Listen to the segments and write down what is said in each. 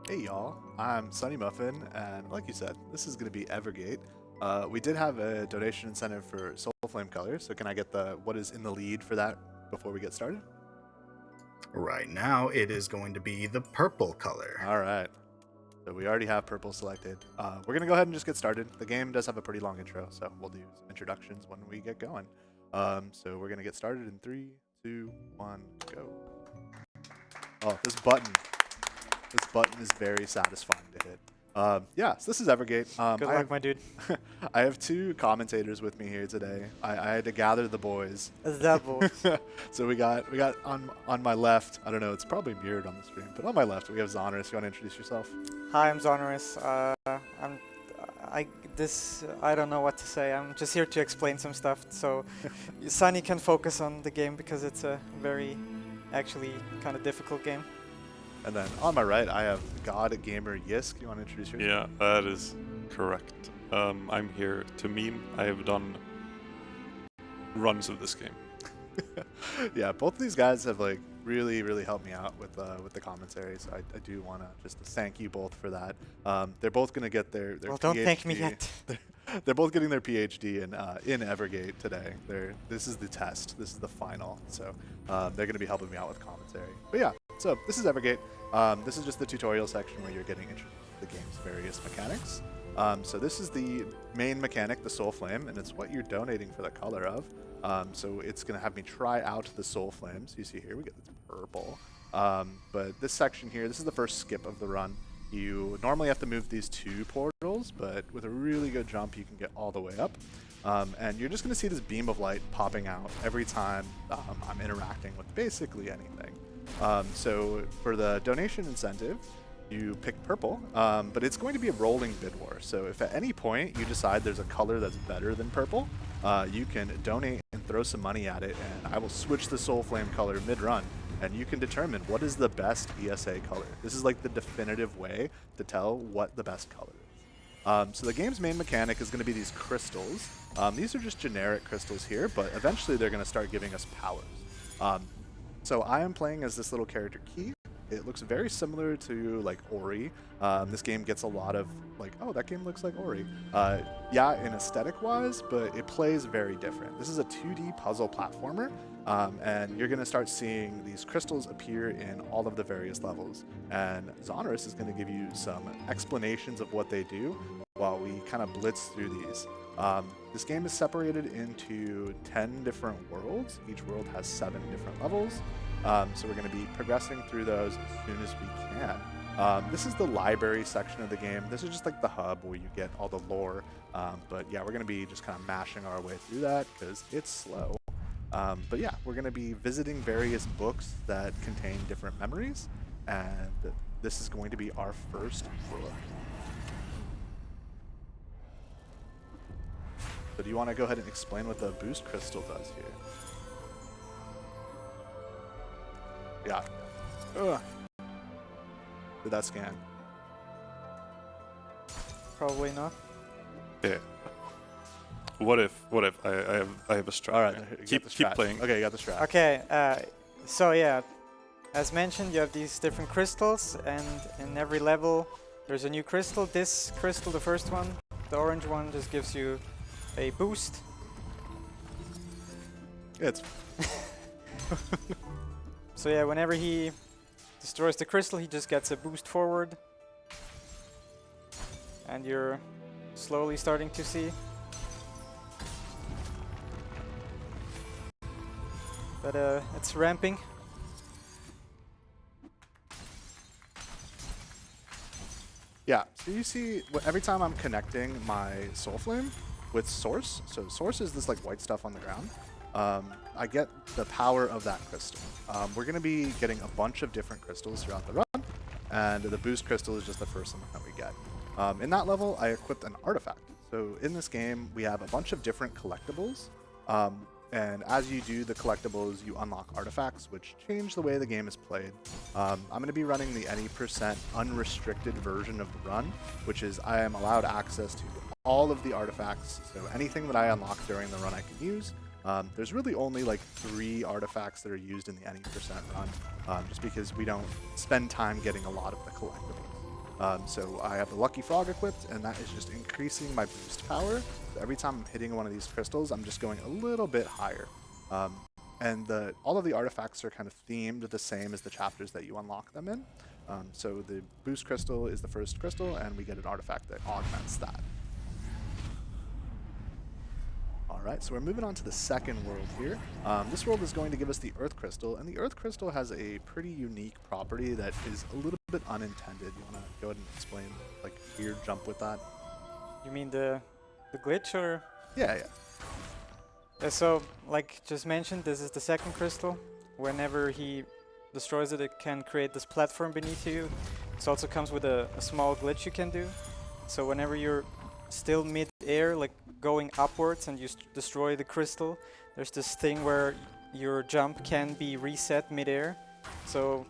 Hey y'all, I'm Sunny Muffin, and like you said, this is going to be Evergate. We did have a donation incentive for Soul Flame Color, so can I get the what is in the lead for that before we get started? Right now, it is going to be the purple color. All right, so we already have purple selected. We're going to go ahead and just get started. The game does have a pretty long intro, so we'll do some introductions when we get going. So we're going to get started in 3, 2, 1, go. Oh, this button is very satisfying to hit. Yeah, so this is Evergate. Good luck, my dude. I have two commentators with me here today. I had to gather the boys. The boys. So we got on my left. I don't know. It's probably mirrored on the screen, but on my left we have Zonorous. You want to introduce yourself? Hi, I'm Zonorous. I don't know what to say. I'm just here to explain some stuff. So Sunny can focus on the game because it's a very, actually, kind of difficult game. And then on my right I have God Gamer Yisk. You want to introduce yourself? Yeah, that is correct. I'm here to meme. I have done runs of this game. Yeah, both of these guys have like really helped me out with the commentary, so I do want to just thank you both for that. They're both going to get their Well, PhD. don't thank me yet. They're both getting their PhD in Evergate today. This is the test. This is the final. So they're going to be helping me out with commentary. But yeah, so this is Evergate. This is just the tutorial section where you're getting introduced to the game's various mechanics. So this is the main mechanic, the Soul Flame, and it's what you're donating for the color of. So it's going to have me try out the Soul Flames. You see here, we get this purple. But this section here, this is the first skip of the run. You normally have to move these two portals, but with a really good jump, you can get all the way up. And you're just going to see this beam of light popping out every time I'm interacting with basically anything. So for the donation incentive, you pick purple, but it's going to be a rolling bid war. So if at any point you decide there's a color that's better than purple, you can donate and throw some money at it, and I will switch the Soul Flame color mid-run, and you can determine what is the best ESA color. This is like the definitive way to tell what the best color is. So the game's main mechanic is going to be these crystals. These are just generic crystals here, but eventually they're going to start giving us powers. So I am playing as this little character Key. It looks very similar to like Ori. This game gets a lot of like, oh, that game looks like Ori. Yeah, in aesthetic wise, but it plays very different. This is a 2D puzzle platformer, and you're going to start seeing these crystals appear in all of the various levels. And Zonorous is going to give you some explanations of what they do while we kind of blitz through these. This game is separated into 10 different worlds. Each world has 7 different levels. So we're going to be progressing through those as soon as we can. This is the library section of the game. This is just like the hub where you get all the lore. But yeah, we're going to be just kind of mashing our way through that because it's slow. But yeah, we're going to be visiting various books that contain different memories. And this is going to be our first book. So do you want to go ahead and explain what the boost crystal does here? Yeah. Ugh. Did that scan? Probably not. Yeah. What if I have a strat? All right, man. keep Keep playing. Okay, you got the strat. Okay, so yeah, as mentioned, you have these different crystals, and in every level there's a new crystal. This crystal, the first one, the orange one, just gives you a boost. It's So yeah, whenever he destroys the crystal, he just gets a boost forward. And you're slowly starting to see. But it's ramping. yeah. So you see, every time I'm connecting my Soul Flame with Source, so Source is this like white stuff on the ground. I get the power of that crystal. We're going to be getting a bunch of different crystals throughout the run, and the boost crystal is just the first one that we get. In that level, I equipped an artifact. So in this game, we have a bunch of different collectibles, and as you do the collectibles, you unlock artifacts, which change the way the game is played. I'm going to be running the any % unrestricted version of the run, which is I am allowed access to all of the artifacts, so anything that I unlock during the run I can use. There's really only like 3 artifacts that are used in the any % run, just because we don't spend time getting a lot of the collectibles. So I have the Lucky Frog equipped, and that is just increasing my boost power. So every time I'm hitting one of these crystals, I'm just going a little bit higher. And all of the artifacts are kind of themed the same as the chapters that you unlock them in. So the boost crystal is the first crystal, and we get an artifact that augments that. All right, so we're moving on to the second world here. This world is going to give us the Earth Crystal, and the Earth Crystal has a pretty unique property that is a little bit unintended. You want to go ahead and explain, like, here, jump with that? You mean the glitch, or? Yeah. So, like just mentioned, this is the second crystal. Whenever he destroys it, it can create this platform beneath you. This also comes with a small glitch you can do. So whenever you're still mid-air, like going upwards, and you destroy the crystal, there's this thing where your jump can be reset mid-air. So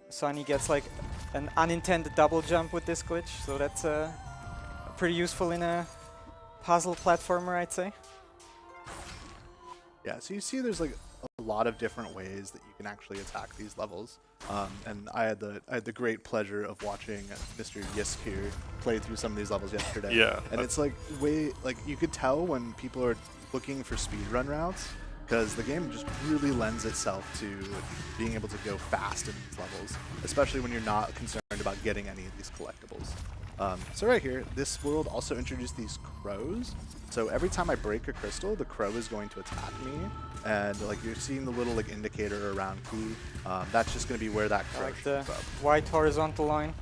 Sunny gets like an unintended double jump with this glitch. So that's pretty useful in a puzzle platformer, I'd say. Yeah, so you see there's like a lot of different ways that you can actually attack these levels. And I had the great pleasure of watching Mr. Yisk here play through some of these levels yesterday. Yeah. And it's like you could tell when people are looking for speedrun routes, because the game just really lends itself to being able to go fast in these levels, especially when you're not concerned about getting any of these collectibles. So right here, this world also introduced these crows. So every time I break a crystal, the crow is going to attack me, and like you're seeing the little like indicator around key. That's just going to be where that crow Like the shows up. white horizontal line.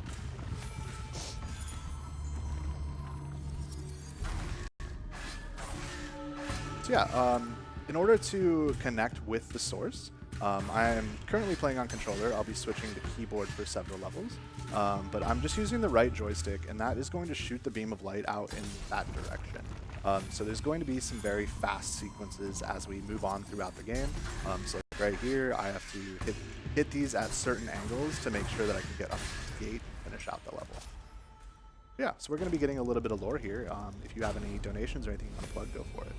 So yeah, in order to connect with the source, I am currently playing on controller. I'll be switching to keyboard for several levels, but I'm just using the right joystick, and that is going to shoot the beam of light out in that direction. So there's going to be some very fast sequences as we move on throughout the game. So right here, I have to hit these at certain angles to make sure that I can get up to the gate and finish out the level. Yeah, so we're going to be getting a little bit of lore here. If you have any donations or anything you want to plug, go for it.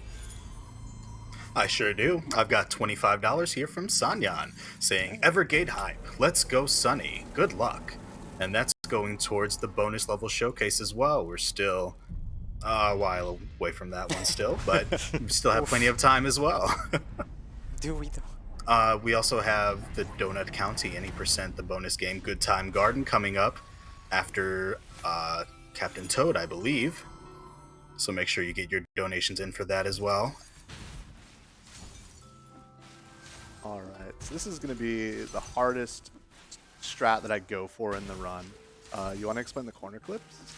I sure do. I've got $25 here from Sanyan saying, Evergate hype, let's go Sunny, good luck. And that's going towards the bonus level showcase as well. We're still a while away from that one still, but we still have plenty of time as well. Do we though? We also have the Donut County Any Percent, the bonus game Good Time Garden coming up after Captain Toad, I believe. So make sure you get your donations in for that as well. All right, so this is going to be the hardest strat that I go for in the run. You want to explain the corner clips?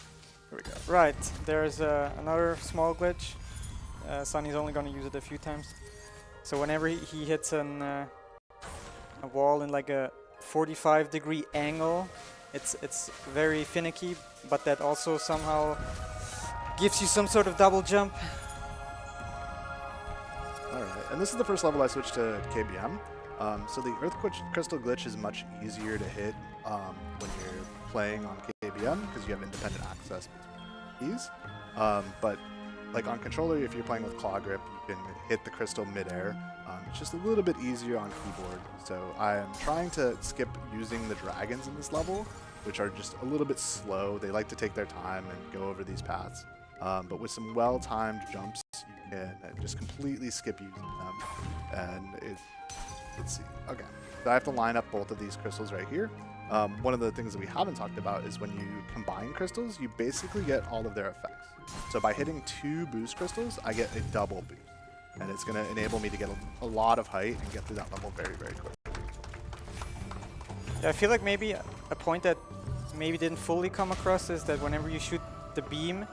Here we go. Right, there's another small glitch. Sunny's only going to use it a few times. So whenever he hits a wall in like a 45-degree angle, it's very finicky, but that also somehow gives you some sort of double jump. Alright, and this is the first level I switched to KBM. So the Earth Crystal glitch is much easier to hit when you're playing on KBM because you have independent access between these. But like on controller, if you're playing with claw grip, you can hit the crystal midair. It's just a little bit easier on keyboard. So I am trying to skip using the dragons in this level, which are just a little bit slow. They like to take their time and go over these paths. But with some well-timed jumps, you can just completely skip using them. And it's okay. So I have to line up both of these crystals right here. One of the things that we haven't talked about is when you combine crystals, you basically get all of their effects. So by hitting 2 boost crystals, I get a double boost. And it's going to enable me to get a lot of height and get through that level very, very quickly. Yeah, I feel like maybe a point that maybe didn't fully come across is that whenever you shoot the beam,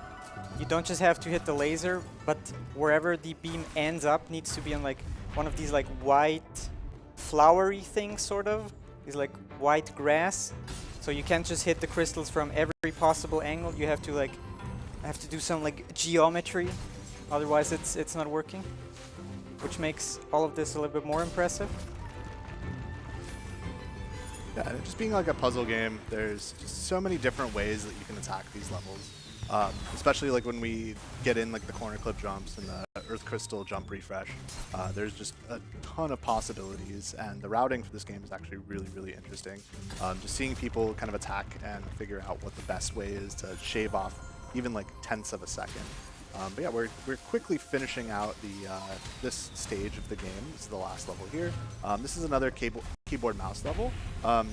you don't just have to hit the laser, but wherever the beam ends up needs to be on like one of these like white flowery things, sort of. These like white grass. So you can't just hit the crystals from every possible angle. You have to do some like geometry, otherwise it's not working, which makes all of this a little bit more impressive. Yeah, and just being like a puzzle game, there's just so many different ways that you can attack these levels. especially like when we get in like the corner clip jumps and the earth crystal jump refresh. There's just a ton of possibilities, and the routing for this game is actually really, really interesting. Just seeing people kind of attack and figure out what the best way is to shave off even like tenths of a second. But yeah, we're quickly finishing out the this stage of the game. This is the last level here. This is another keyboard mouse level.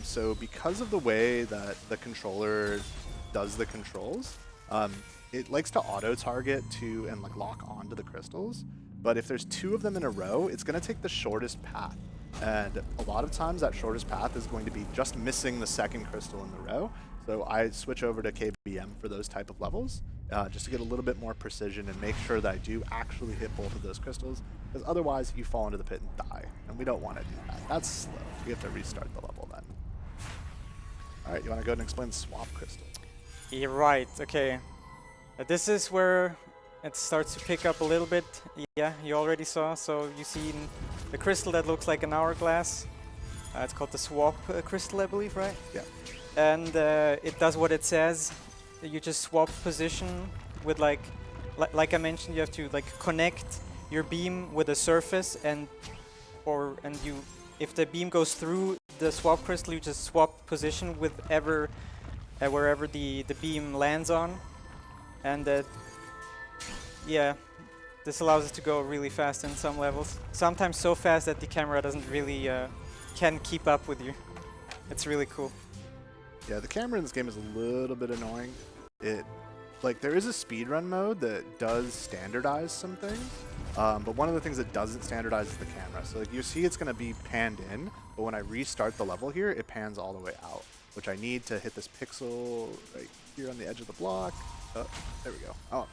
So because of the way that the controller does the controls, it likes to auto target to and like lock onto the crystals. But if there's two of them in a row, it's going to take the shortest path. And a lot of times that shortest path is going to be just missing the second crystal in the row. So I switch over to KBM for those type of levels, just to get a little bit more precision and make sure that I do actually hit both of those crystals, because otherwise you fall into the pit and die, and we don't want to do that. That's slow. We have to restart the level then. All right, you want to go ahead and explain the swap crystal? Yeah, right, okay. This is where it starts to pick up a little bit. Yeah, you already saw. So you see the crystal that looks like an hourglass. It's called the swap crystal, I believe, right? Yeah. And it does what it says. You just swap position with like I mentioned, you have to like connect your beam with a surface, and you, if the beam goes through the swap crystal, you just swap position with wherever the beam lands on, and yeah, this allows us to go really fast in some levels. Sometimes so fast that the camera doesn't really can keep up with you. It's really cool. Yeah, the camera in this game is a little bit annoying. There is a speedrun mode that does standardize some things, but one of the things that doesn't standardize is the camera. So like you see it's going to be panned in, but when I restart the level here, it pans all the way out, which I need to hit this pixel right here on the edge of the block. Oh, there we go. Oh,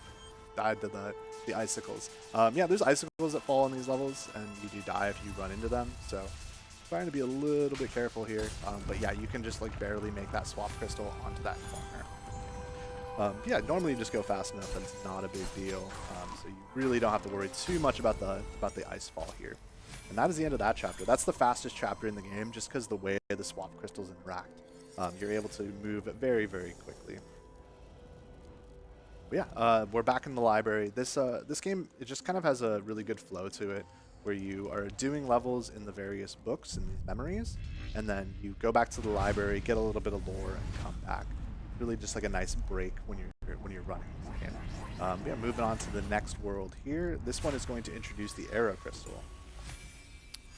died to the icicles. Yeah, there's icicles that fall in these levels, and you do die if you run into them, so trying to be a little bit careful here. But yeah, you can just like barely make that swap crystal onto that corner. Yeah, normally you just go fast enough and it's not a big deal, so you really don't have to worry too much about the ice fall here. And that is the end of that chapter. That's the fastest chapter in the game, just because the way the swap crystals interact. You're able to move very, very quickly. But yeah, we're back in the library. This game, it just kind of has a really good flow to it, where you are doing levels in the various books and these memories, and then you go back to the library, get a little bit of lore, and come back. Really just like a nice break when you're running this game. Yeah, moving on to the next world here. This one is going to introduce the Aero crystal.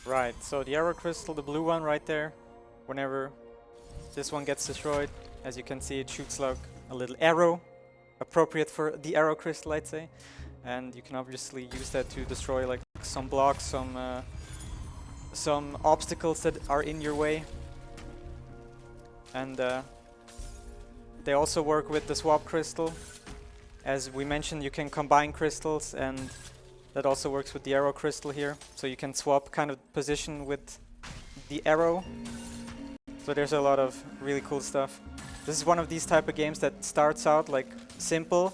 Right, so the Aero crystal, the blue one right there, whenever this one gets destroyed, as you can see, it shoots like a little arrow, appropriate for the Aero crystal, I'd say. And you can obviously use that to destroy like some blocks, some obstacles that are in your way. And they also work with the swap crystal. As we mentioned, you can combine crystals, and that also works with the Aero crystal here. So you can swap kind of position with the arrow. So there's a lot of really cool stuff. This is one of these type of games that starts out like simple,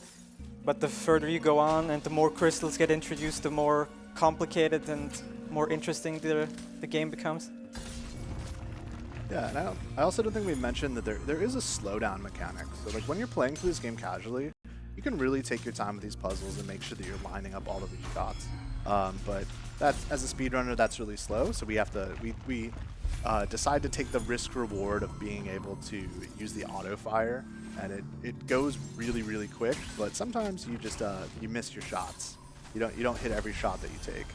but the further you go on and the more crystals get introduced, the more complicated and more interesting the game becomes. Yeah, and I also don't think we mentioned that there is a slowdown mechanic. So like when you're playing through this game casually, you can really take your time with these puzzles and make sure that you're lining up all of these shots. But that's, as a speedrunner, that's really slow. So we have to we decide to take the risk reward of being able to use the auto fire, and it goes really, really quick. But sometimes you just you miss your shots. You don't hit every shot that you take.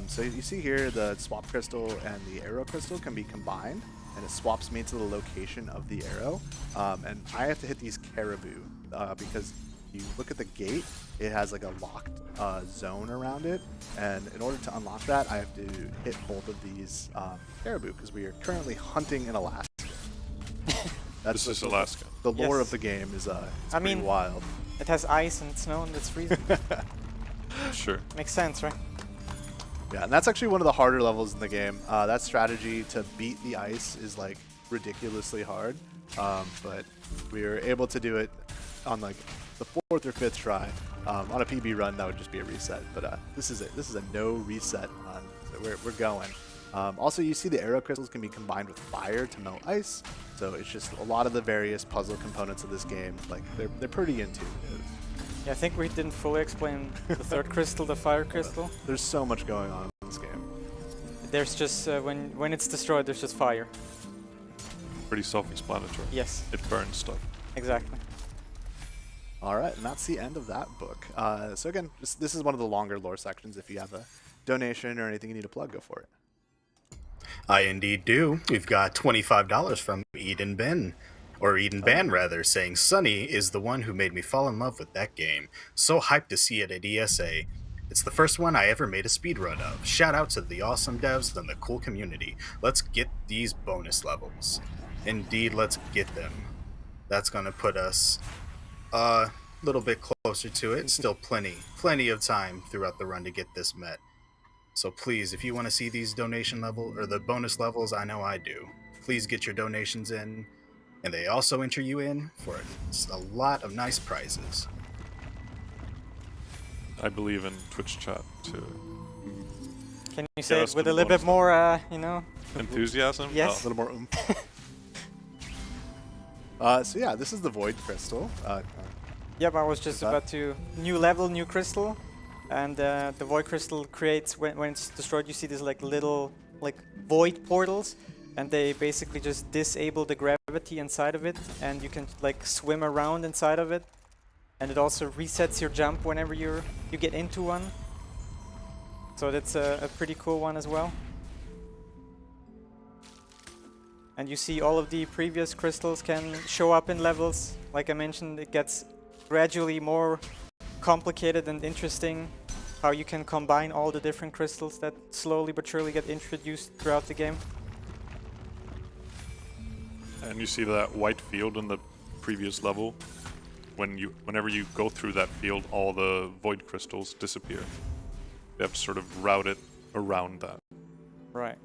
So you see here the swap crystal and the Aero crystal can be combined, and it swaps me to the location of the arrow. And I have to hit these caribou because you look at the gate, it has like a locked zone around it, and in order to unlock that, I have to hit both of these caribou because we are currently hunting in Alaska. This is Alaska. The lore Yes. of the game is I pretty mean, wild. It has ice and snow and it's freezing. Sure. Makes sense, right? Yeah, and that's actually one of the harder levels in the game. That strategy to beat the ice is like ridiculously hard, but we were able to do it on like the 4th or 5th try. On a PB run, that would just be a reset, but this is it. This is a no reset run, so we're going. Also, you see the Aero crystals can be combined with fire to melt ice, so it's just a lot of the various puzzle components of this game. Like they're pretty intuitive. Yeah, I think we didn't fully explain the third crystal, the fire crystal. There's so much going on in this game. There's just when it's destroyed, there's just fire. Pretty self-explanatory. Yes, It burns stuff. exactly. All right, and that's the end of that book. So again, this is one of the longer lore sections. If you have a donation or anything you need to plug, go for it. I indeed do. We've got $25 from Eden Ben. Or Eden Ban, rather, saying Sunny is the one who made me fall in love with that game. So hyped to see it at ESA. It's the first one I ever made a speedrun of. Shout out to the awesome devs and the cool community. Let's get these bonus levels. Indeed, let's get them. That's gonna put us a little bit closer to it. Still plenty of time throughout the run to get this met. So please, if you want to see these donation level or the bonus levels, I know I do. Please get your donations in. And they also enter you in for a lot of nice prizes. I believe in Twitch chat to Can you say us it with a some little bit bonus more, you know? enthusiasm. Yes. A little more oomph. So yeah, this is the Void Crystal. Yep, I was just that- about to... New level, new crystal. And the void crystal creates, when it's destroyed, you see these like little void portals. And they basically just disable the gravity inside of it. And you can like swim around inside of it. And it also resets your jump whenever you get into one. So that's a pretty cool one as well. And you see all of the previous crystals can show up in levels. Like I mentioned, it gets gradually more complicated and interesting how you can combine all the different crystals that slowly but surely get introduced throughout the game. And you see that white field in the previous level. Whenever you go through that field, all the void crystals disappear. You have to sort of route it around that. Right.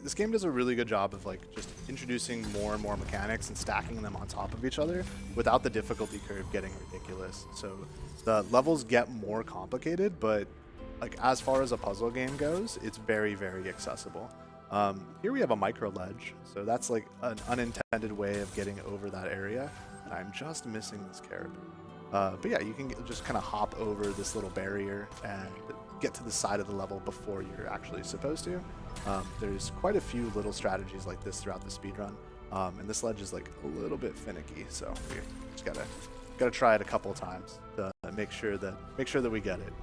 This game does a really good job of like just introducing more and more mechanics and stacking them on top of each other without the difficulty curve getting ridiculous. So the levels get more complicated, but like as far as a puzzle game goes, it's very, very accessible. Here we have a micro ledge, so that's like an unintended way of getting over that area. And I'm just missing this caribou. But yeah, you can just kind of hop over this little barrier and get to the side of the level before you're actually supposed to. There's quite a few little strategies like this throughout the speedrun, and this ledge is like a little bit finicky, so we just gotta try it a couple of times to make sure that we get it.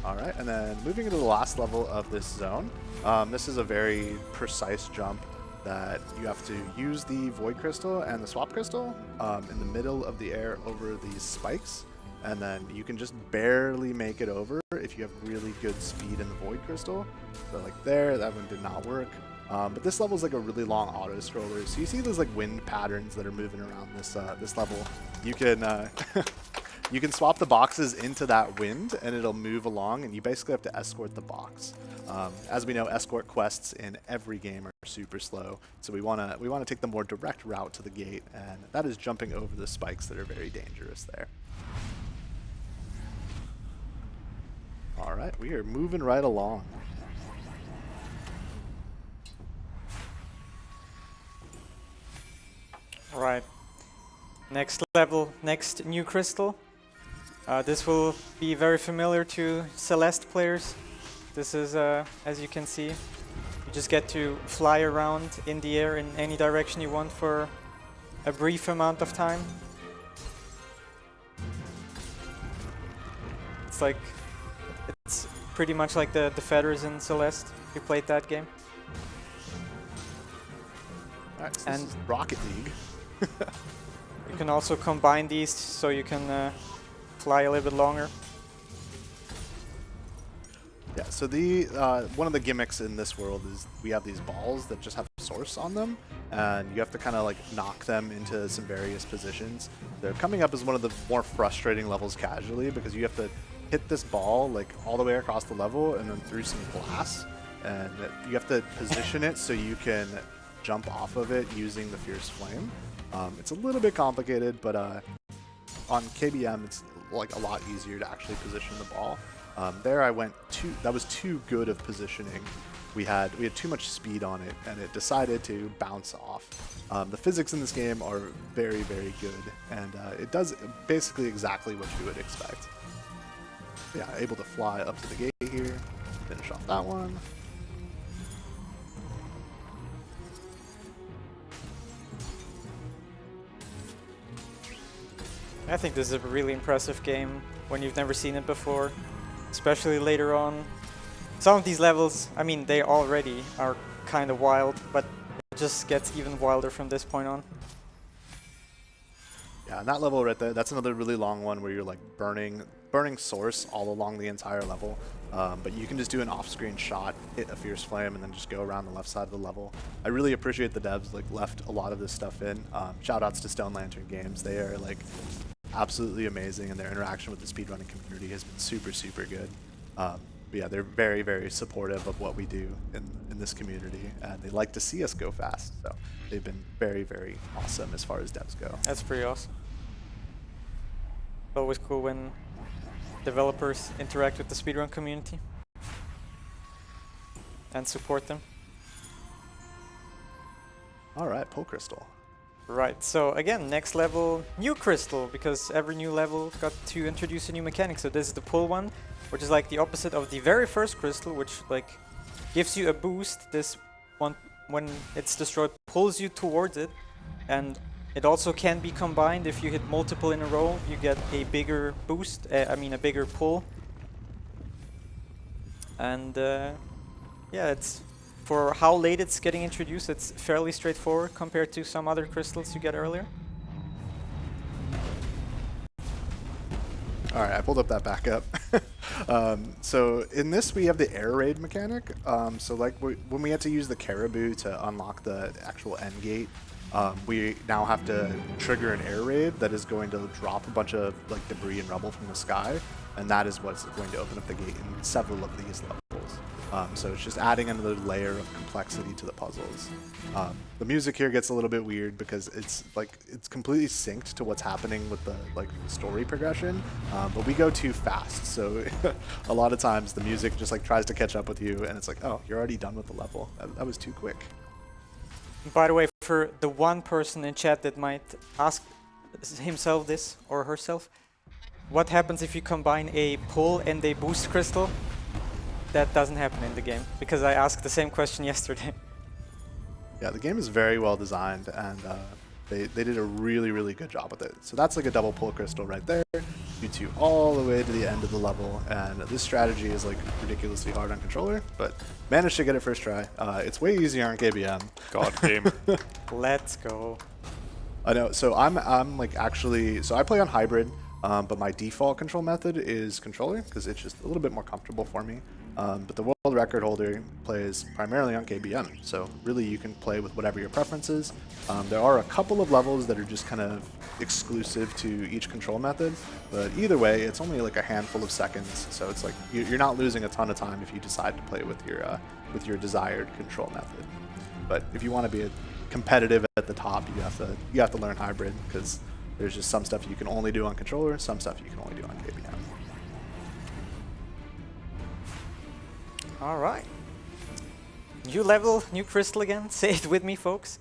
All right, and then moving into the last level of this zone, this is a very precise jump that you have to use the void crystal and the swap crystal in the middle of the air over these spikes. And then you can just barely make it over if you have really good speed in the void crystal. So like there, that one did not work. But this level is like a really long auto scroller. So you see those like wind patterns that are moving around this level. You can you can swap the boxes into that wind and it'll move along, and you basically have to escort the box. As we know, escort quests in every game are super slow, so we wanna take the more direct route to the gate, and that is jumping over the spikes that are very dangerous there. All right, we are moving right along. All right. Next level, next new crystal. This will be very familiar to Celeste players. This is, as you can see, you just get to fly around in the air in any direction you want for a brief amount of time. It's pretty much like the feathers in Celeste, if you played that game. All right, so And- this is Rocket League. You can also combine these so you can fly a little bit longer. Yeah, so one of the gimmicks in this world is we have these balls that just have source on them, and you have to kind of like knock them into some various positions. They're coming up as one of the more frustrating levels casually because you have to hit this ball like all the way across the level and then through some glass, and you have to position it so you can jump off of it using the Fierce Flame. It's a little bit complicated, but on KBM it's like a lot easier to actually position the ball. There I went that was too good of positioning. We had too much speed on it, and it decided to bounce off. The physics in this game are very, very good, and it does basically exactly what you would expect. Yeah, able to fly up to the gate here, finish off that one. I think this is a really impressive game when you've never seen it before, especially later on. Some of these levels, I mean, they already are kind of wild, but it just gets even wilder from this point on. Yeah, and that level right there, that's another really long one where you're like burning source all along the entire level. But you can just do an off-screen shot, hit a fierce flame, and then just go around the left side of the level. I really appreciate the devs like left a lot of this stuff in. Shout-outs to Stone Lantern Games. They are like absolutely amazing, and their interaction with the speedrunning community has been super, super good. But yeah, they're very, very supportive of what we do in this community, and they like to see us go fast. So they've been very, very awesome as far as devs go. That's pretty awesome. Always cool when developers interact with the speedrun community and support them. All right, Pole Crystal. Right, so again, next level, new crystal, because every new level got to introduce a new mechanic. So this is the pull one, which is like the opposite of the very first crystal, which like gives you a boost. This one, when it's destroyed, pulls you towards it, and it also can be combined. If you hit multiple in a row, you get a bigger boost, a bigger pull. And yeah, it's for how late it's getting introduced, it's fairly straightforward compared to some other crystals you get earlier. All right, I pulled up that backup. So in this, we have the air raid mechanic. So like when we had to use the caribou to unlock the actual end gate, we now have to trigger an air raid that is going to drop a bunch of like debris and rubble from the sky, and that is what's going to open up the gate in several of these levels. So it's just adding another layer of complexity to the puzzles. The music here gets a little bit weird because it's completely synced to what's happening with the story progression, but we go too fast. So a lot of times the music just like tries to catch up with you, and it's like, oh, you're already done with the level. That was too quick. By the way, for the one person in chat that might ask himself this or herself, what happens if you combine a pull and a boost crystal? That doesn't happen in the game, because I asked the same question yesterday. Yeah, the game is very well designed, and they did a really, really good job with it. So that's like a double pull crystal right there. Shoots you all the way to the end of the level, and this strategy is like ridiculously hard on controller, but managed to get it first try. It's way easier on KBM. God game. Let's go. I know. So I'm like actually, so I play on hybrid, but my default control method is controller because it's just a little bit more comfortable for me. But the world record holder plays primarily on KBM, so really you can play with whatever your preference is. There are a couple of levels that are just kind of exclusive to each control method, but either way, it's only like a handful of seconds, so it's like you're not losing a ton of time if you decide to play with your desired control method. But if you want to be competitive at the top, you have to learn hybrid, because there's just some stuff you can only do on controller, some stuff you can only do on KBM. Alright. New level, new crystal again. Say it with me, folks.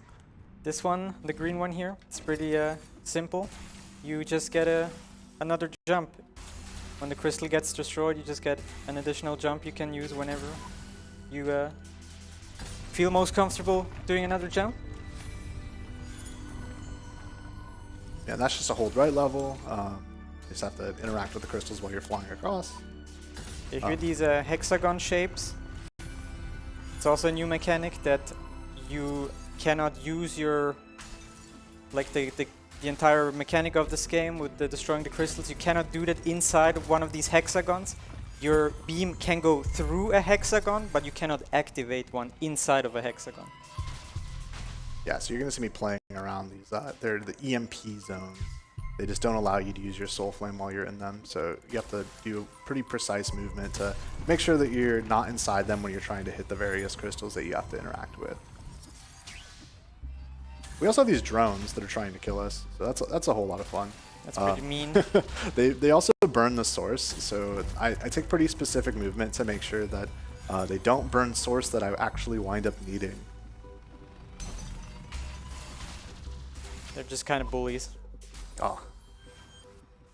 This one, the green one here, it's pretty simple. You just get another jump. When the crystal gets destroyed, you just get an additional jump you can use whenever you feel most comfortable doing another jump. Yeah, that's just a hold right level. You just have to interact with the crystals while you're flying across. You hear these hexagon shapes. It's also a new mechanic that you cannot use your, like the entire mechanic of this game with the destroying the crystals. You cannot do that inside of one of these hexagons. Your beam can go through a hexagon, but you cannot activate one inside of a hexagon. Yeah, so you're going to see me playing around these. They're the EMP zones. They just don't allow you to use your soul flame while you're in them, so you have to do pretty precise movement to make sure that you're not inside them when you're trying to hit the various crystals that you have to interact with. We also have these drones that are trying to kill us, so that's a whole lot of fun. That's pretty mean. They also burn the source, so I take pretty specific movement to make sure that they don't burn source that I actually wind up needing. They're just kind of bullies. Oh.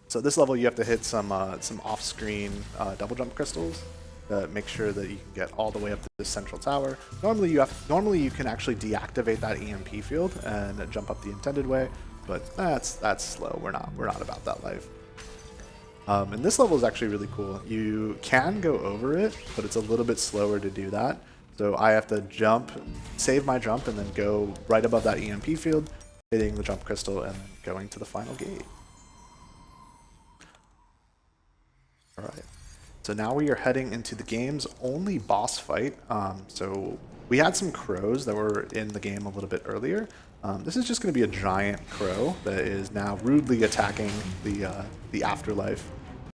So this level you have to hit some off-screen double jump crystals to make sure that you can get all the way up to the central tower. Normally you can actually deactivate that EMP field and jump up the intended way, but that's slow. We're not about that life. And this level is actually really cool. You can go over it, but it's a little bit slower to do that. So I have to jump, save my jump, and then go right above that EMP field, hitting the jump crystal, and then going to the final gate. Alright, so now we are heading into the game's only boss fight. So we had some crows that were in the game a little bit earlier. This is just going to be a giant crow that is now rudely attacking the afterlife.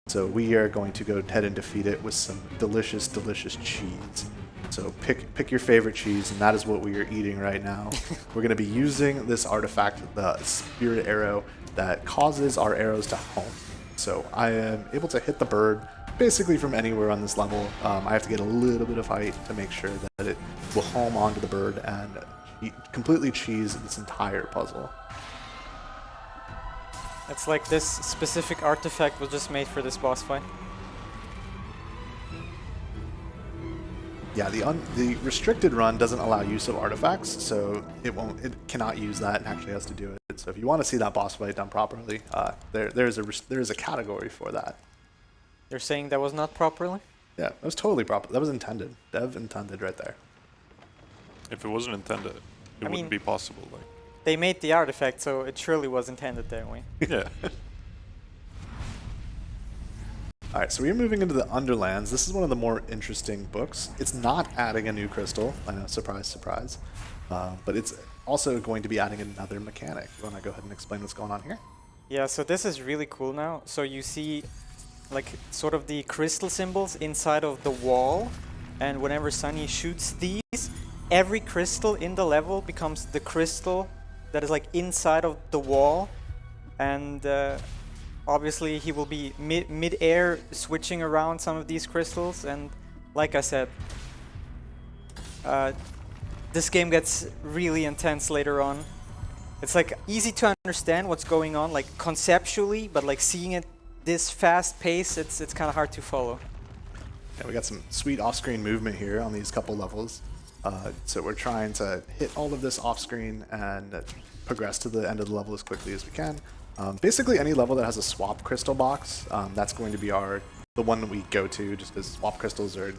So we are going to go ahead and defeat it with some delicious, delicious cheese. So pick your favorite cheese, and that is what we are eating right now. We're going to be using this artifact, the Spirit Arrow, that causes our arrows to home. So I am able to hit the bird basically from anywhere on this level. I have to get a little bit of height to make sure that it will home onto the bird and completely cheese this entire puzzle. It's like this specific artifact was just made for this boss fight. Yeah, the restricted run doesn't allow use of artifacts, so it cannot use that and actually has to do it. So if you want to see that boss fight done properly, there is a category for that. You're saying that was not properly? Yeah, that was totally proper. That was intended. Dev intended right there. If it wasn't intended, it wouldn't be possible. Like, they made the artifact, so it surely was intended that way. yeah. All right, so we're moving into the Underlands. This is one of the more interesting books. It's not adding a new crystal. I know, surprise, surprise. But it's also going to be adding another mechanic. You want to go ahead and explain what's going on here? Yeah, so this is really cool now. So you see like sort of the crystal symbols inside of the wall, and whenever Sunny shoots these, every crystal in the level becomes the crystal that is like inside of the wall, and obviously he will be mid-air switching around some of these crystals, and like I said, this game gets really intense later on. It's like easy to understand what's going on, like conceptually, but like seeing it this fast pace, it's kind of hard to follow. Yeah, we got some sweet off-screen movement here on these couple levels. So we're trying to hit all of this off-screen and progress to the end of the level as quickly as we can. Basically, any level that has a swap crystal box, that's going to be the one that we go to, just because swap crystals are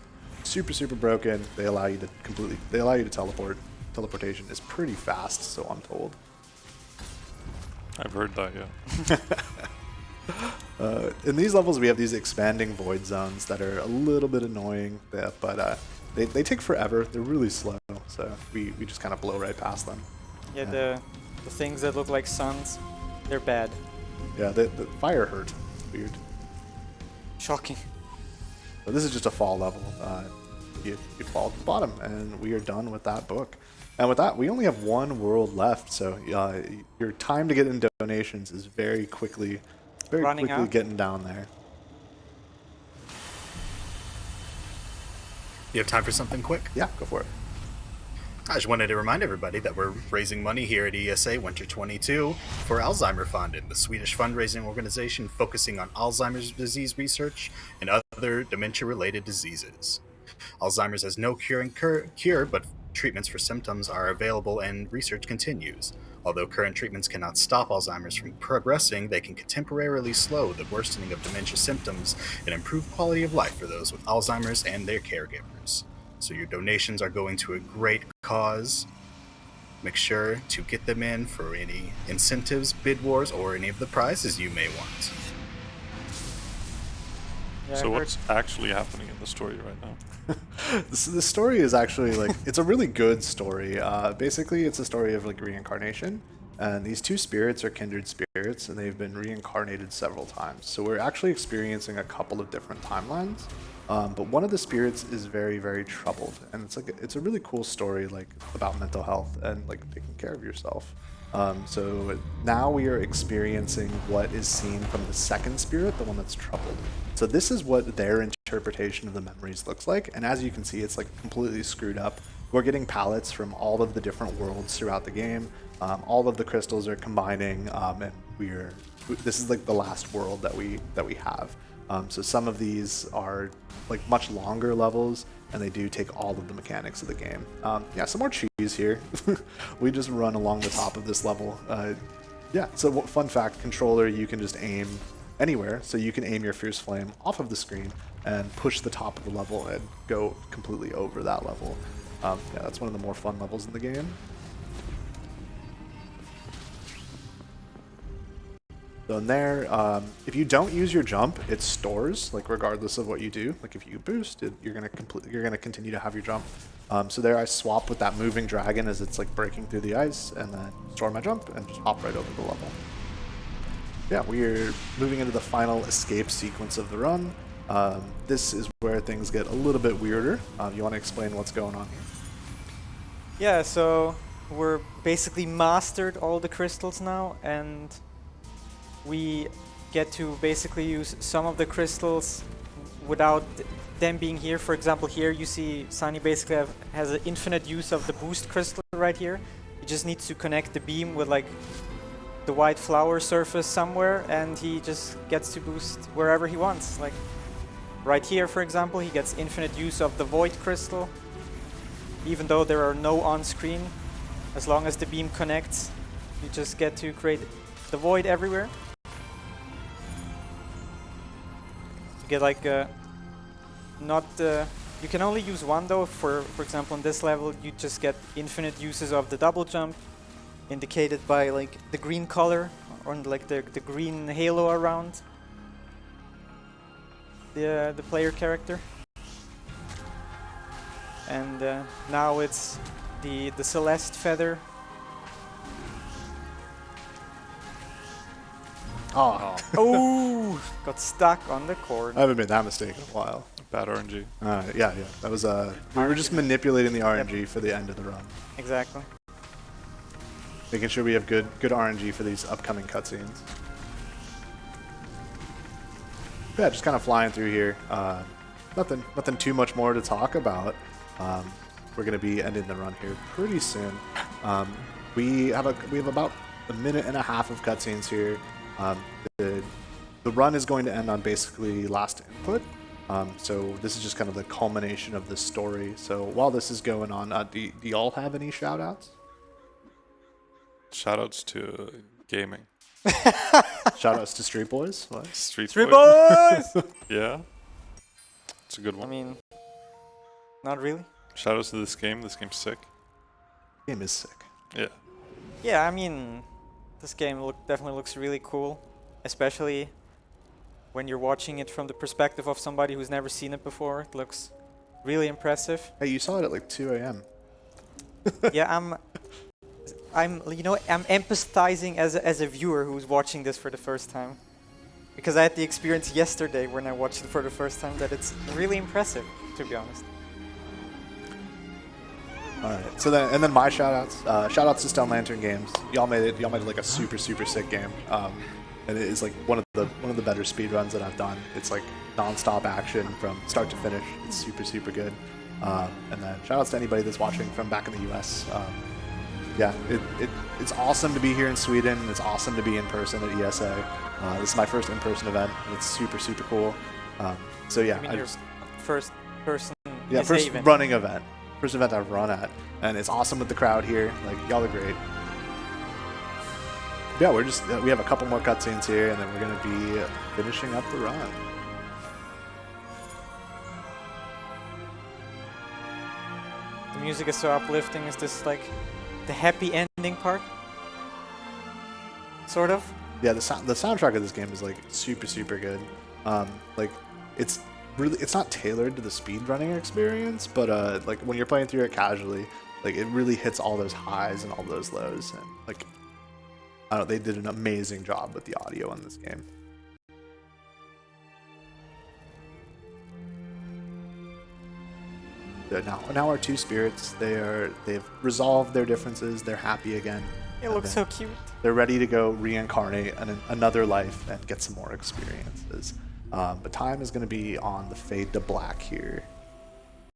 super broken. They allow you to teleport. Teleportation is pretty fast, so I'm told. I've heard that, yeah. In these levels, we have these expanding void zones that are a little bit annoying, but they take forever. They're really slow, so we just kind of blow right past them. Yeah, the things that look like suns, they're bad. Yeah, the fire hurt. Weird. Shocking. So this is just a fall level. You fall to the bottom, and we are done with that book. And with that, we only have one world left, so your time to get in donations is very quickly getting down there. You have time for something quick? Yeah, go for it. I just wanted to remind everybody that we're raising money here at ESA Winter 22 for Alzheimerfonden, the Swedish fundraising organization focusing on Alzheimer's disease research and other dementia-related diseases. Alzheimer's has no cure, but treatments for symptoms are available and research continues. Although current treatments cannot stop Alzheimer's from progressing, they can temporarily slow the worsening of dementia symptoms and improve quality of life for those with Alzheimer's and their caregivers. So your donations are going to a great cause. Make sure to get them in for any incentives, bid wars, or any of the prizes you may want. Yeah, So what's actually happening in the story right now? The story is actually it's a really good story. Basically, it's a story of reincarnation, and these two spirits are kindred spirits, and they've been reincarnated several times. So we're actually experiencing a couple of different timelines. But one of the spirits is very, very troubled, and it's a really cool story about mental health and taking care of yourself. So now we are experiencing what is seen from the second spirit, the one that's troubled. So this is what their interpretation of the memories looks like, and as you can see, it's like completely screwed up. We're getting palettes from all of the different worlds throughout the game. All of the crystals are combining, and this is like the last world that we have. So some of these are like much longer levels, and they do take all of the mechanics of the game. Yeah, some more cheese here. We just run along the top of this level. Yeah, so fun fact, controller, you can just aim anywhere. So you can aim your Fierce Flame off of the screen and push the top of the level and go completely over that level. Yeah, that's one of the more fun levels in the game. So in there, if you don't use your jump, it stores, like regardless of what you do. Like if you boost, you're gonna continue to have your jump. So there, I swap with that moving dragon as it's like breaking through the ice, and then store my jump and just hop right over the level. Yeah, we're moving into the final escape sequence of the run. This is where things get a little bit weirder. You want to explain what's going on here? Yeah, so we're basically mastered all the crystals now, and we get to basically use some of the crystals without them being here. For example, here you see Sunny basically has an infinite use of the boost crystal right here. He just needs to connect the beam with like the white flower surface somewhere, and he just gets to boost wherever he wants. Like right here, for example, he gets infinite use of the void crystal, even though there are no on screen. As long as the beam connects, you just get to create the void everywhere. You get like you can only use one though. For example, on this level, you just get infinite uses of the double jump, indicated by like the green color or like the green halo around the player character. And now it's the Celeste feather. Oh, Oh, got stuck on the cord. I haven't made that mistake in a while. Bad RNG. Yeah. That was we were just manipulating the RNG for the end of the run, Exactly. making sure we have good RNG for these upcoming cutscenes. Yeah, just kind of flying through here. Nothing too much more to talk about. We're gonna be ending the run here pretty soon. We have about a minute and a half of cutscenes here. The run is going to end on basically last input. So this is just kind of the culmination of the story. So while this is going on, do y'all have any shout outs? Shoutouts to gaming. Shout outs to Street Boys? What? Street Boys! Yeah. It's a good I one. mean, not really. Shoutouts to this game. This game's sick. Game is sick. Yeah. Yeah, I mean, this game definitely looks really cool, especially when you're watching it from the perspective of somebody who's never seen it before. It looks really impressive. Hey, you saw it at like 2 a.m. Yeah, I'm empathizing as a viewer who's watching this for the first time, because I had the experience yesterday when I watched it for the first time that it's really impressive, to be honest. All right. So then my shout outs to Stone Lantern Games. Y'all made it like a super sick game. And it is like one of the better speedruns that I've done. It's like non-stop action from start to finish. It's super good. And then shout outs to anybody that's watching from back in the US. Yeah, it's awesome to be here in Sweden. It's awesome to be in person at ESA. This is my first in-person event, and it's super cool. So yeah, I mean, your first person. Yeah, ESA first event. running event. First event I've run at, and it's awesome with the crowd here. Like, y'all are great. Yeah, we have a couple more cutscenes here, and then we're gonna be finishing up the run. The music is so uplifting. Is this like the happy ending part? Sort of. Yeah, the soundtrack of this game is like super good. Like it's not tailored to the speedrunning experience, but like when you're playing through it casually, like it really hits all those highs and all those lows, and like I don't know, they did an amazing job with the audio on this game. Now our two spirits, they've resolved their differences, they're happy again, It looks so cute. They're ready to go reincarnate in another life and get some more experiences. But time is going to be on the fade to black here.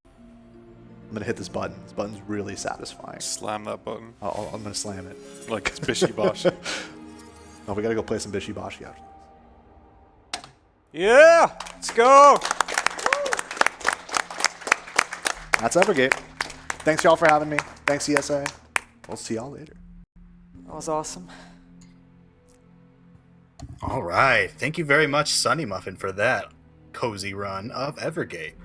I'm going to hit this button. This button's really satisfying. Slam that button. I'm going to slam it. Like it's Bishy Bosh. Oh, we got to go play some Bishy Boshy after this. Yeah, let's go. That's Evergate. Thanks, y'all, for having me. Thanks, ESA. We'll see y'all later. That was awesome. All right. Thank you very much, Sunny Muffin, for that cozy run of Evergate.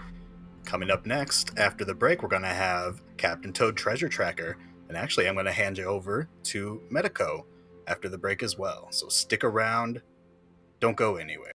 Coming up next, after the break, we're going to have Captain Toad Treasure Tracker. And actually, I'm going to hand you over to Medico after the break as well. So stick around. Don't go anywhere.